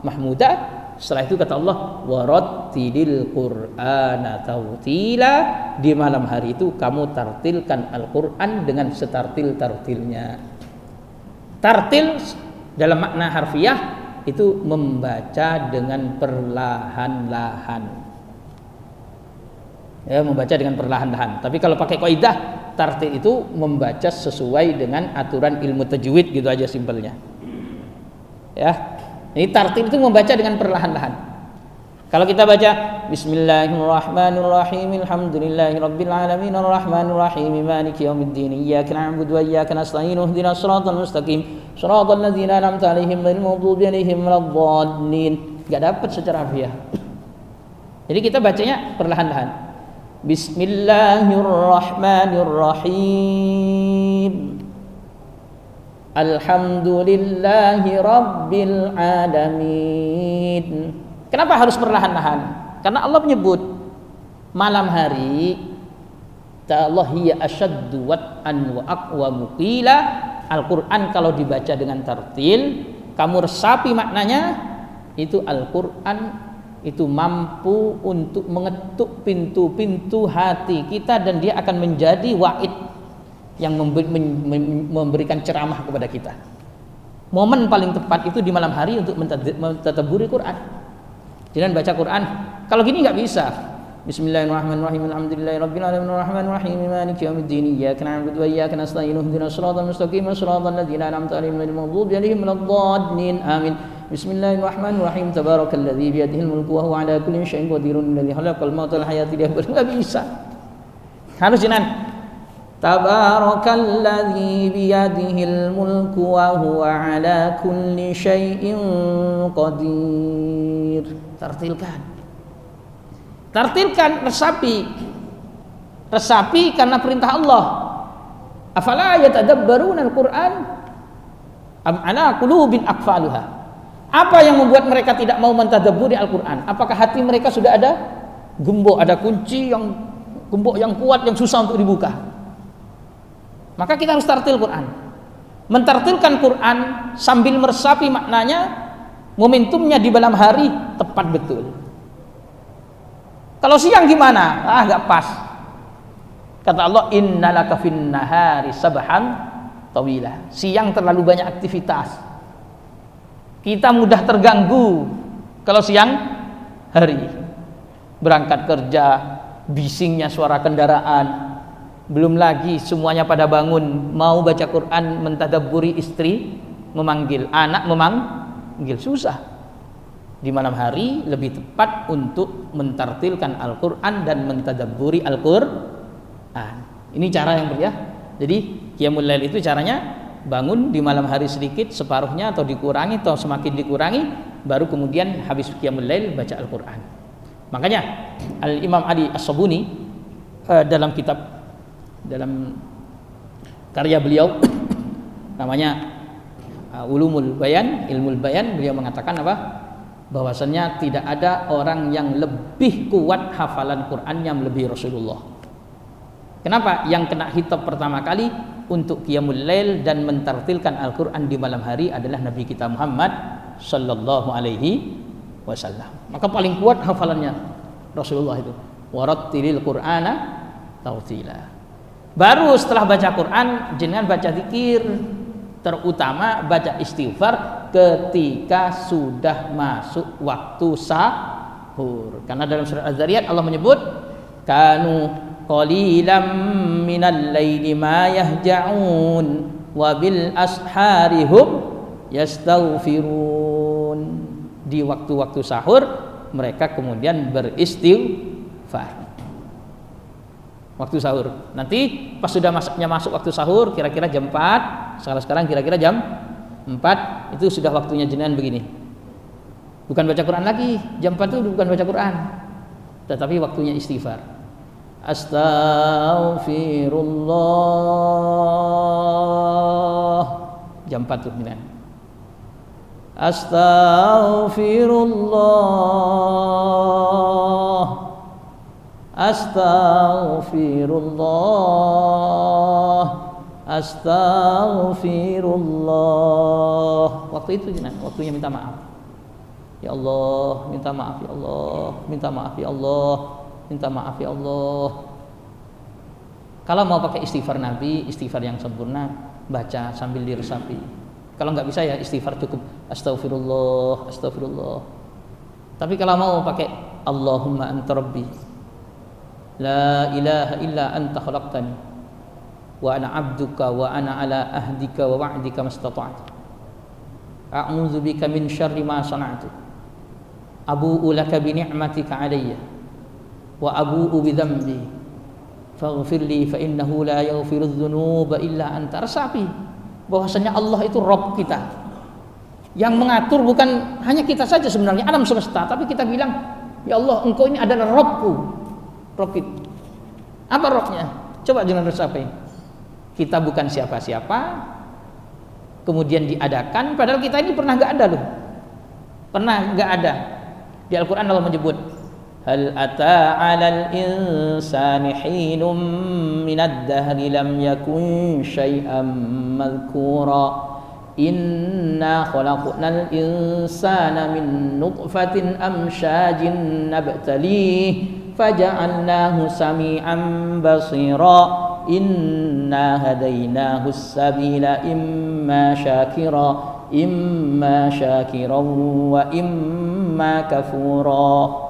mahmudah. Setelah itu kata Allah, warattilil qur'ana tartila, di malam hari itu kamu tartilkan Al-Qur'an dengan setartil-tartilnya. Tartil dalam makna harfiah itu membaca dengan perlahan-lahan. Ya, membaca dengan perlahan-lahan. Tapi kalau pakai kaidah, tartil itu membaca sesuai dengan aturan ilmu tajwid, gitu aja simpelnya. Ya. Ini tartil itu membaca dengan perlahan-lahan. Kalau kita baca Bismillahirrahmanirrahim, alhamdulillahirabbil alamin, arrahmanirrahim, maliki yaumiddin, iyyaka na'budu wa iyyaka nasta'in, ihdinas siratal mustaqim, siratal ladzina an'amta 'alaihim ghairil maghdubi 'alaihim waladdallin. Enggak dapat secara harfiah. Jadi kita bacanya perlahan-lahan. Bismillahirrahmanirrahim, alhamdulillahi rabbil alamin. Kenapa harus perlahan-lahan? Karena Allah menyebut malam hari, Allah hiya asyaddu wat'an wa aqwamu qila. Al-Quran kalau dibaca dengan tartil, kamu resapi maknanya, itu Al-Quran itu mampu untuk mengetuk pintu-pintu hati kita, dan dia akan menjadi wa'id yang memberikan ceramah kepada kita. Momen paling tepat itu di malam hari untuk mentadabburi Quran. Jangan baca Quran kalau gini nggak bisa. Bismillahirrahmanirrahim, alhamdulillahirabbil alamin, arrahmanirrahim, maliki yaumiddin, iyyaka na'budu wa iyyaka nasta'in, ihdinas siratal mustaqim, siratal ladzina an'amta 'alaihim ghairil maghdubi 'alaihim waladdallin. Amin. Bismillahirrahmanirrahim, tabarakalladzi biyadihil mulku wa huwa 'ala kulli syai'in qadirun, alladzi khalaqal mauta wal hayata liyabluwakum. Nggak bisa. Harus jenengan Tabarakalladzi biyadihil mulku wa huwa 'ala kulli syai'in qadir. Tartilkan, resapi karena perintah Allah. Afala yatadabbaruna al-Qur'an am 'ala qulubin aqfaluha. Apa yang membuat mereka tidak mau mentadabburi Al-Qur'an? Apakah hati mereka sudah ada gembok, ada kunci yang gembok yang kuat yang susah untuk dibuka? Maka kita harus tartil Quran. Mentartilkan Quran sambil meresapi maknanya, momentumnya di malam hari tepat betul. Kalau siang gimana? Nggak pas. Kata Allah, innalaka fin nahari sabhan tawila. Siang terlalu banyak aktivitas. Kita mudah terganggu kalau siang hari. Berangkat kerja, bisingnya suara kendaraan. Belum lagi semuanya pada bangun, mau baca Quran, mentadabburi, istri memanggil, anak memanggil, susah. Di malam hari lebih tepat untuk mentartilkan Al-Quran dan mentadabburi Al-Quran. Ini cara yang ya. Jadi qiyamul lail itu caranya bangun di malam hari sedikit, separuhnya atau dikurangi, atau semakin dikurangi, baru kemudian habis qiyamul lail baca Al-Quran. Makanya Al-Imam Ali As-Sabuni dalam karya beliau namanya Ulumul Bayan, Ilmul Bayan, beliau mengatakan apa? Bahwasannya tidak ada orang yang lebih kuat hafalan Quran yang lebih Rasulullah. Kenapa? Yang kena hitab pertama kali untuk qiyamul lail dan mentartilkan Al-Quran di malam hari adalah Nabi kita Muhammad sallallahu alaihi wasallam. Maka paling kuat hafalannya Rasulullah itu, warattilil Qur'ana tartila. Baru setelah baca Quran jenengan baca zikir, terutama baca istighfar ketika sudah masuk waktu sahur. Karena dalam surat Az-Zariyat Allah menyebut kanu qalilam minal laili ma yahja'un wa bil asharihum yastaghfirun. Di waktu-waktu sahur mereka kemudian beristighfar. Waktu sahur. Nanti pas sudah masuk waktu sahur, kira-kira jam 4, sekarang kira-kira jam 4, itu sudah waktunya jenengan begini. Bukan baca Quran lagi. Jam 4 itu bukan baca Quran, tetapi waktunya istighfar. Astaghfirullah. Jam 4 tuh jenengan. Astaghfirullah. Astaghfirullah. Astaghfirullah. Waktu itu jenengan, waktunya minta maaf. Ya Allah, minta maaf ya Allah, minta maaf ya Allah, minta maaf ya Allah. Kalau mau pakai istighfar Nabi, istighfar yang sempurna, baca sambil diresapi. Kalau nggak bisa ya istighfar cukup astaghfirullah, astaghfirullah. Tapi kalau mau pakai Allahumma anta rabbi, la ilaha illa anta khalaqtani, wa ana abduka wa ana ala ahdika wa wa'dika mastata'tu. A'udzu bika min syarri ma sana'tu. Abu'u laka bi ni'matika 'alayya wa abu'u bi dhanbi faghfir li fa innahu la yaghfiru dzunuba illa anta. Resapi bahwasanya Allah itu Rabb kita. Yang mengatur bukan hanya kita saja sebenarnya, alam semesta, tapi kita bilang, ya Allah, Engkau ini adalah Rabbku. Rabb kita. Apa Rabbnya? Coba jangan resapi. Kita bukan siapa-siapa, kemudian diadakan, padahal kita ini pernah nggak ada loh. Pernah nggak ada. Di Al-Quran Allah menyebut, hal ata 'alal insani hinum minad dahri lam yakun syai'an madhkura. Inna khalaqnal insana min nutfatin amsyajin nabtalih faja'alnahu sami'an basira. Inna hadainahu as-sabila imma syakiran wa imma kafura.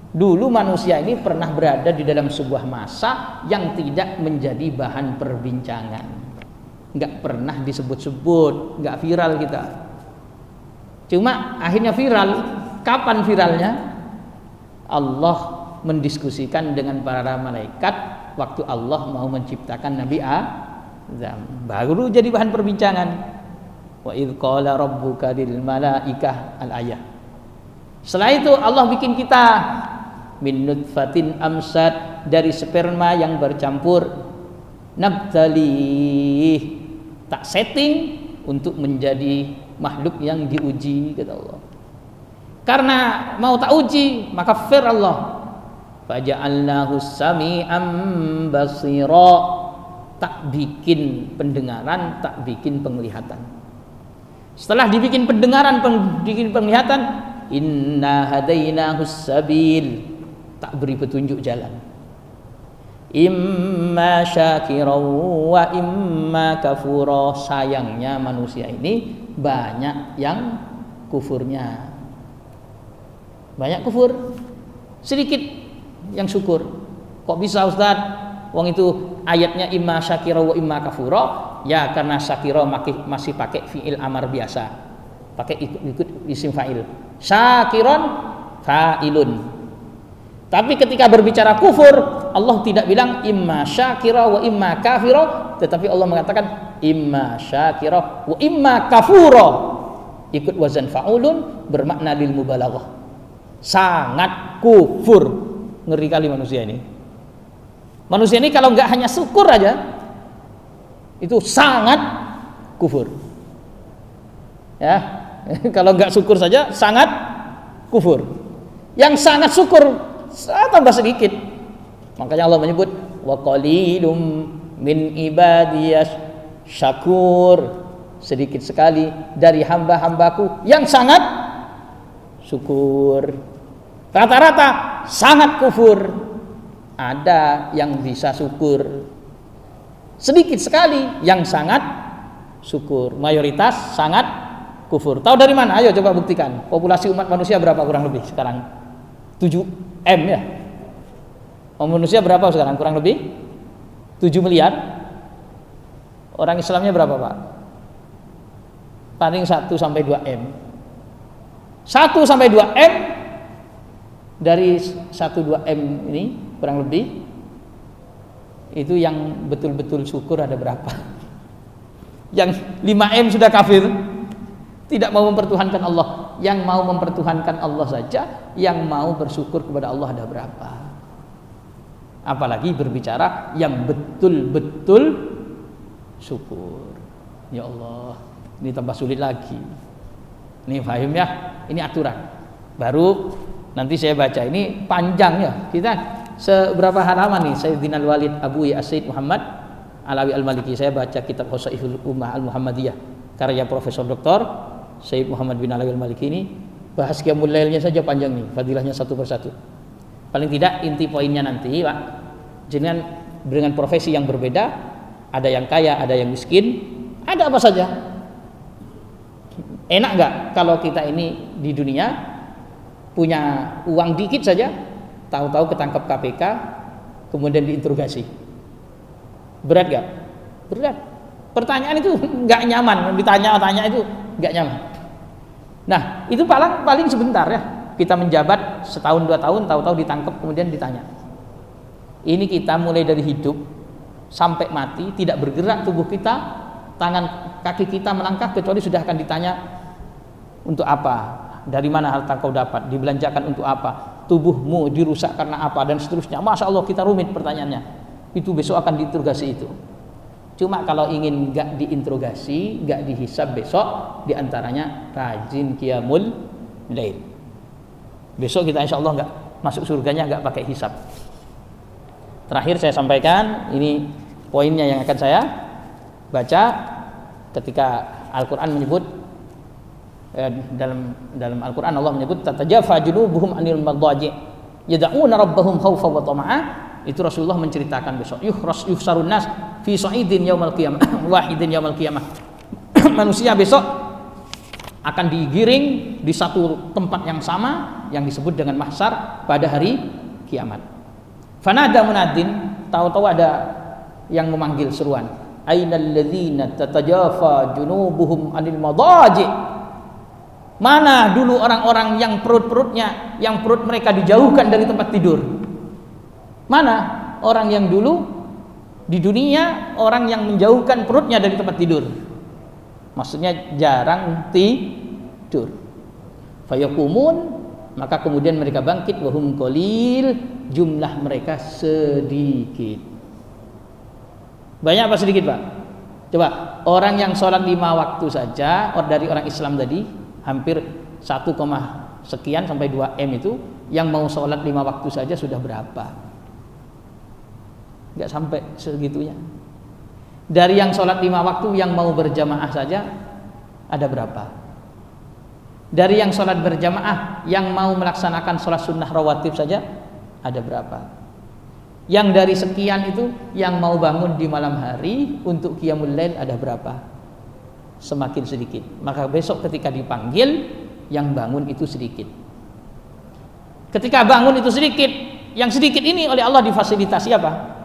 Dulu manusia ini pernah berada di dalam sebuah masa yang tidak menjadi bahan perbincangan, nggak pernah disebut-sebut, nggak viral kita. Cuma akhirnya viral. Kapan viralnya? Allah mendiskusikan dengan para malaikat waktu Allah mau menciptakan Nabi Adam, baru jadi bahan perbincangan. Wa idz qala rabbuka lil malaikah, al-ayah. Setelah itu Allah bikin kita min nutfatin amsad, dari sperma yang bercampur, nabtalih, tak setting untuk menjadi makhluk yang diuji, kata Allah. Karena mau tak uji, maka fir Allah, faja'alnahu sami'an basira, tak bikin pendengaran, tak bikin penglihatan. Setelah dibikin pendengaran, dibikin penglihatan, inna hadainahu sabil, tak beri petunjuk jalan. Imma syakiran wa imma kafura. Sayangnya manusia ini banyak yang kufurnya. Banyak kufur, sedikit yang syukur. Kok bisa Ustaz? Wong itu ayatnya imma syakira wa imma kafura. Ya karena syakira masih pakai fi'il amar biasa, pakai ikut isim fa'il. Syakiron fa'ilun. Tapi ketika berbicara kufur, Allah tidak bilang imma syakira wa imma kafira, tetapi Allah mengatakan imma syakira wa imma kafura. Ikut wazan fa'ulun, bermakna lil mubalaghah. Sangat kufur. Ngeri kali manusia ini. Manusia ini kalau nggak hanya syukur aja, itu sangat kufur. Ya, kalau nggak syukur saja sangat kufur. Yang sangat syukur tambah sedikit. Makanya Allah menyebut wa qalilum min ibadiyas syakur, sedikit sekali dari hamba-hambaku yang sangat syukur. Rata-rata sangat kufur. Ada yang bisa syukur, sedikit sekali yang sangat syukur, mayoritas sangat kufur. Tahu dari mana? Ayo coba buktikan. Populasi umat manusia berapa kurang lebih sekarang? 7M ya. Manusia berapa sekarang kurang lebih? 7 miliar. Orang Islamnya berapa, Pak? Paling 1 sampai 2M. 1 sampai 2M. Dari 1-2M ini kurang lebih itu yang betul-betul syukur ada berapa? Yang 5M sudah kafir, tidak mau mempertuhankan Allah. Yang mau mempertuhankan Allah saja, yang mau bersyukur kepada Allah ada berapa? Apalagi berbicara yang betul-betul syukur. Ya Allah, ini tambah sulit lagi. Ini paham ya? Ini aturan. Baru nanti saya baca, ini panjang ya. Kita seberapa halaman nih Sayyidina Al-Walid Abu As-Said Muhammad Alawi Al-Maliki. Saya baca kitab Hosaihul Ummah Al-Muhammadiyah karya Profesor Dr. Sayyid Muhammad bin Alawi Al-Maliki ini. Bahas Qiyamul Lailnya saja panjang nih, fadilahnya satu persatu. Paling tidak inti poinnya nanti, Pak. Dengan profesi yang berbeda, ada yang kaya, ada yang miskin, ada apa saja. Enak nggak kalau kita ini di dunia punya uang dikit saja, tahu-tahu ketangkep KPK, kemudian diinterogasi. Berat nggak? Berat. Pertanyaan itu nggak nyaman, ditanya-tanya itu nggak nyaman. Nah, itu paling sebentar ya. Kita menjabat setahun 2 tahun, tahu-tahu ditangkap, kemudian ditanya. Ini kita mulai dari hidup sampai mati, tidak bergerak tubuh kita, tangan kaki kita melangkah kecuali sudah akan ditanya untuk apa, dari mana harta kau dapat, dibelanjakan untuk apa, tubuhmu dirusak karena apa, dan seterusnya. Masya Allah, kita rumit pertanyaannya. Itu besok akan diinterogasi itu. Cuma kalau ingin gak diinterogasi, gak dihisab besok, diantaranya rajin qiyamul lail. Besok kita insya Allah gak masuk surganya gak pakai hisab. Terakhir saya sampaikan, ini poinnya yang akan saya baca ketika Al-Quran menyebut dalam Al-Quran Allah menyebut tatajafa junubuhum anil madhaji yad'una rabbahum khawfa wa tama'a. Itu Rasulullah menceritakan besok yuhsarun nas fi sa'idin yaumal qiyamah wahidin yaumal qiyamah. Manusia besok akan digiring di satu tempat yang sama yang disebut dengan mahsyar pada hari kiamat. Fanada munadin, tahu-tahu ada yang memanggil seruan. Ainal ladzina tatajafa junubuhum anil madaji. Mana dulu orang-orang yang perut mereka dijauhkan dari tempat tidur? Mana orang yang dulu di dunia orang yang menjauhkan perutnya dari tempat tidur? Maksudnya jarang tidur. Fayaqumun, maka kemudian mereka bangkit, wahum qalil, jumlah mereka sedikit. Banyak apa sedikit, Pak? Coba, orang yang sholat 5 waktu saja dari orang Islam tadi hampir 1, sekian sampai 2M itu, yang mau sholat 5 waktu saja sudah berapa? Enggak sampai segitunya. Dari yang sholat 5 waktu yang mau berjamaah saja ada berapa? Dari yang sholat berjamaah yang mau melaksanakan sholat sunnah rawatib saja ada berapa? Yang dari sekian itu yang mau bangun di malam hari untuk qiyamul lail ada berapa? Semakin sedikit. Maka besok ketika dipanggil yang bangun itu sedikit. Ketika bangun itu sedikit, yang sedikit ini oleh Allah difasilitasi apa?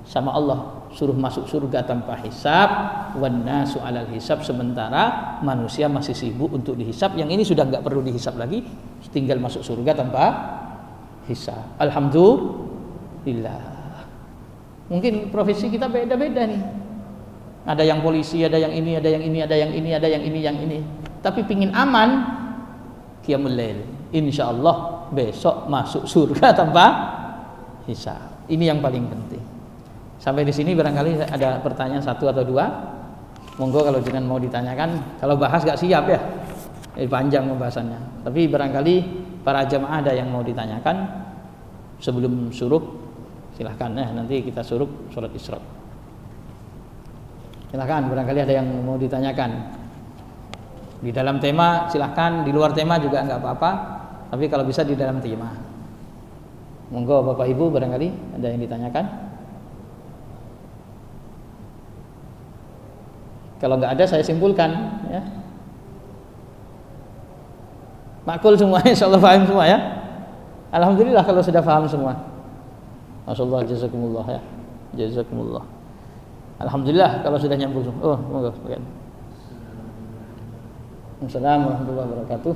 Sama Allah, suruh masuk surga tanpa hisab, wan nasu alal hisab, sementara manusia masih sibuk untuk dihisab. Yang ini sudah enggak perlu dihisab lagi, tinggal masuk surga tanpa hisab. Alhamdulillah. Mungkin profesi kita beda-beda nih. Ada yang polisi, ada yang ini, ada yang ini, ada yang ini, ada yang ini, yang ini. Tapi pingin aman, qiyamul lail. Insyaallah besok masuk surga tanpa hisab. Ini yang paling penting. Sampai di sini barangkali ada pertanyaan 1 atau 2. Monggo kalau jangan mau ditanyakan. Kalau bahas gak siap ya, panjang pembahasannya. Tapi barangkali para jamaah ada yang mau ditanyakan sebelum syuruk, silahkan ya. Nanti kita syuruk sholat isyraq. Silakan, barangkali ada yang mau ditanyakan. Di dalam tema silahkan, di luar tema juga nggak apa-apa. Tapi kalau bisa di dalam tema. Monggo Bapak Ibu, barangkali ada yang ditanyakan. Kalau nggak ada saya simpulkan, ya. Makul semua, insyaallah paham semua ya. Alhamdulillah kalau sudah paham semua. Masyaallah, jazakumullah ya. Jazakumullah. Alhamdulillah kalau sudah nyambung semua. Oh, monggo. Assalamualaikum warahmatullahi wabarakatuh.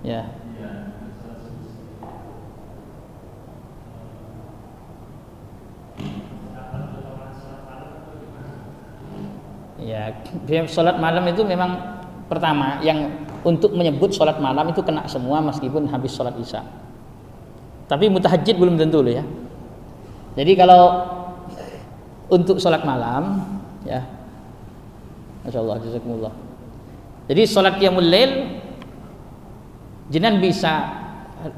Ya. Ya, sholat malam itu memang pertama yang untuk menyebut sholat malam itu kena semua meskipun habis sholat isya. Tapi mutahajjid belum tentu loh ya. Jadi kalau untuk sholat malam, ya, masyaallah, jazakumullah. Jadi sholat qiyamul lail jenengan bisa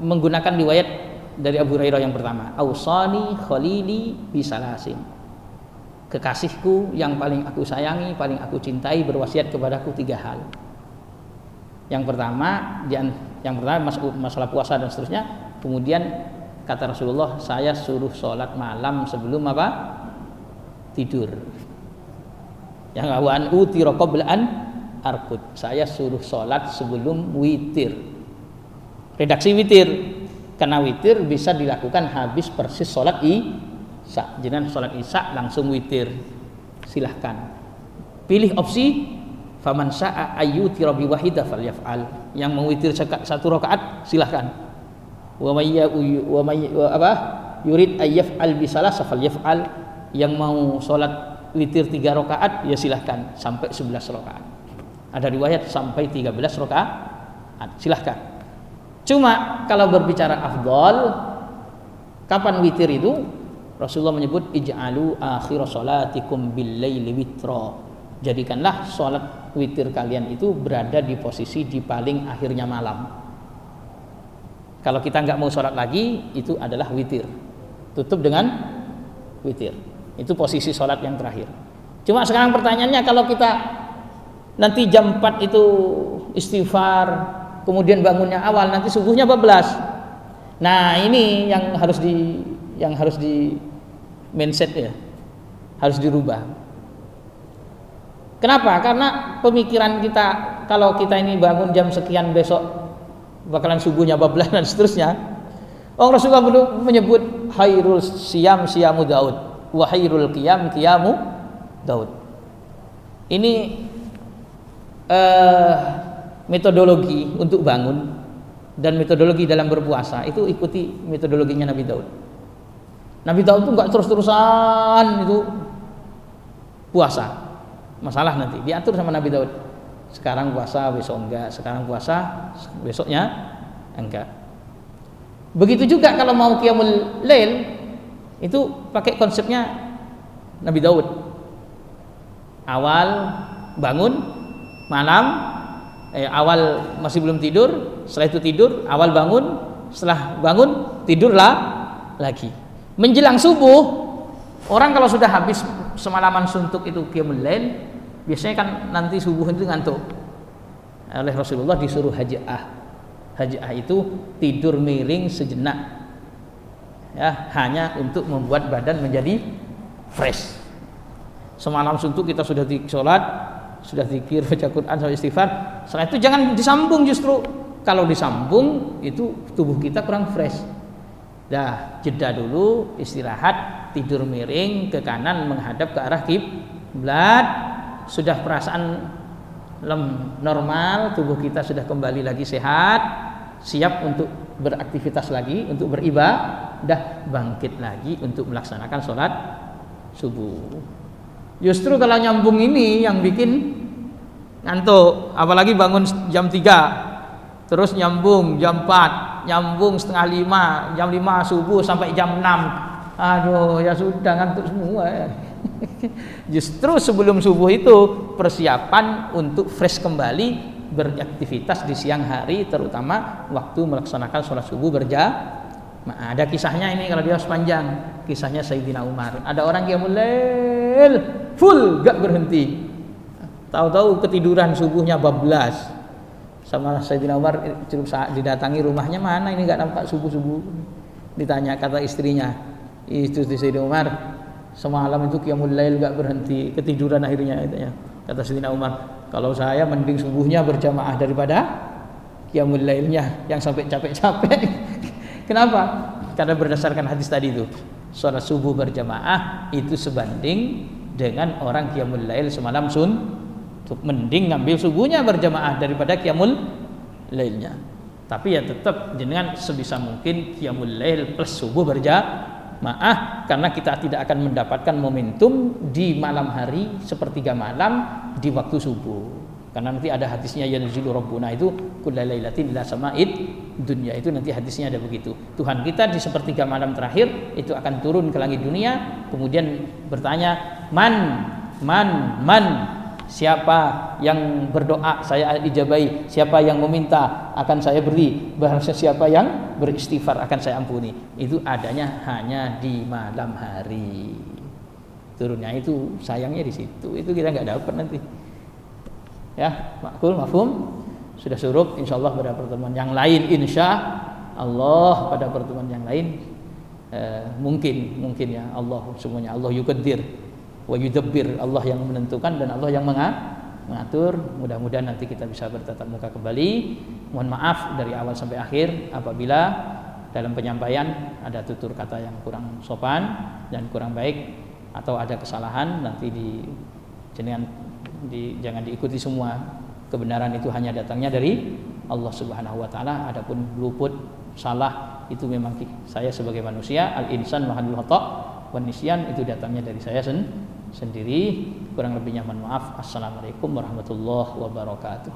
menggunakan riwayat dari Abu Hurairah yang pertama, ausani khalili bisalasin. Kekasihku yang paling aku sayangi, paling aku cintai berwasiat kepadaku 3 hal. Yang pertama, masalah puasa dan seterusnya. Kemudian kata Rasulullah, saya suruh sholat malam sebelum apa? Tidur. Yang awan utira qabla an arqud. Saya suruh sholat sebelum witir. Redaksi witir, karena witir bisa dilakukan habis persis sholat isya. Jangan sholat isya langsung witir. Silahkan pilih opsi faman syaa ayyutira bi wahidah falyaf'al. Yang mau witir 1 rakaat silahkan. Wa may yurid ayyaf'al bi salasah falyaf'al. Yang mau sholat witir 3 rakaat ya silahkan sampai 11 rakaat. Ada riwayat sampai 13 rakaat. Silahkan. Cuma kalau berbicara afdal, kapan witir itu? Rasulullah menyebut ij'alu akhir sholatikum bil laili witra. Jadikanlah sholat witir kalian itu berada di posisi di paling akhirnya malam. Kalau kita nggak mau sholat lagi, itu adalah witir. Tutup dengan witir. Itu posisi sholat yang terakhir. Cuma sekarang pertanyaannya, kalau kita nanti jam 4 itu istighfar, kemudian bangunnya awal, nanti subuhnya bablas. Nah, ini yang harus di mindset ya, harus dirubah. Kenapa? Karena pemikiran kita, kalau kita ini bangun jam sekian besok bakalan subuhnya bablas dan seterusnya. Rasulullah belum menyebut khairul siyam siyamu Daud wa khairul qiyam qiyamu Daud. Ini metodologi untuk bangun dan metodologi dalam berpuasa itu ikuti metodologinya Nabi Daud. Nabi Daud itu nggak terus-terusan itu puasa. Masalah nanti diatur sama Nabi Daud. Sekarang puasa, besok enggak. Sekarang puasa, besoknya enggak. Begitu juga kalau mau qiyamul lail itu pakai konsepnya Nabi Daud. Awal bangun malam, awal masih belum tidur, setelah itu tidur, awal bangun, setelah bangun tidurlah lagi. Menjelang subuh, orang kalau sudah habis semalaman suntuk itu qiyamul lail, biasanya kan nanti subuh itu ngantuk. Oleh Rasulullah disuruh haja'ah. Haja'ah itu tidur miring sejenak. Ya, hanya untuk membuat badan menjadi fresh. Semalam suntuk kita sudah sholat, sudah zikir, baca Quran, sampai istighfar. Setelah itu jangan disambung justru. Kalau disambung itu tubuh kita kurang fresh. Dah, jeda dulu, istirahat, tidur miring ke kanan menghadap ke arah kiblat. Sudah perasaan normal, tubuh kita sudah kembali lagi sehat, siap untuk beraktivitas lagi, untuk beribadah, bangkit lagi untuk melaksanakan sholat subuh. Justru kalau nyambung ini yang bikin ngantuk, apalagi bangun jam 3, terus nyambung jam 4, nyambung setengah 5, jam 5 subuh sampai jam 6. Aduh, ya sudah ngantuk semua ya. Justru sebelum subuh itu persiapan untuk fresh kembali beraktivitas di siang hari, terutama waktu melaksanakan sholat subuh berjamaah. Ada kisahnya ini kalau dia panjang, kisahnya Sayyidina Umar. Ada orang qiyamul lail full gak berhenti, tahu-tahu ketiduran subuhnya bablas. Sama Sayyidina Umar cukup saat didatangi rumahnya, mana ini gak nampak subuh-subuh. Ditanya, kata istrinya, itu Sayyidina Umar semalam itu qiyamul lail gak berhenti, ketiduran akhirnya katanya. Kata Sayyidina Umar, kalau saya mending subuhnya berjamaah daripada qiyamul lailnya yang sampai capek-capek. Kenapa? Karena berdasarkan hadis tadi itu, salat subuh berjamaah itu sebanding dengan orang qiyamul lail semalam mending ngambil subuhnya berjamaah daripada qiyamul lailnya. Tapi ya tetap dengan sebisa mungkin qiyamul lail plus subuh berjamaah, karena kita tidak akan mendapatkan momentum di malam hari sepertiga malam di waktu subuh. Karena nanti ada hadisnya yanzilu rabbuna itu kullalailatin ila sama'id dunya, itu nanti hadisnya ada begitu. Tuhan kita di sepertiga malam terakhir itu akan turun ke langit dunia, kemudian bertanya, man, siapa yang berdoa saya ijabai, siapa yang meminta akan saya beri, barang siapa yang beristighfar akan saya ampuni. Itu adanya hanya di malam hari. Turunnya itu sayangnya di situ. Itu kita nggak dapat nanti. Ya, makul, mafhum. Sudah surup, insyaallah pada pertemuan yang lain, insyaallah pada pertemuan yang lain mungkin ya, Allah semuanya Allah yuqaddir wa yudabbir, Allah yang menentukan dan Allah yang mengatur. Mudah-mudahan nanti kita bisa bertatap muka kembali. Mohon maaf dari awal sampai akhir apabila dalam penyampaian ada tutur kata yang kurang sopan dan kurang baik atau ada kesalahan, nanti jangan diikuti semua. Kebenaran itu hanya datangnya dari Allah Subhanahu wa taala. Adapun luput, salah itu memang saya sebagai manusia, al-insan mahallul khata' wan nisyan, itu datangnya dari saya sendiri. Kurang lebihnya mohon maaf. Assalamualaikum warahmatullahi wabarakatuh.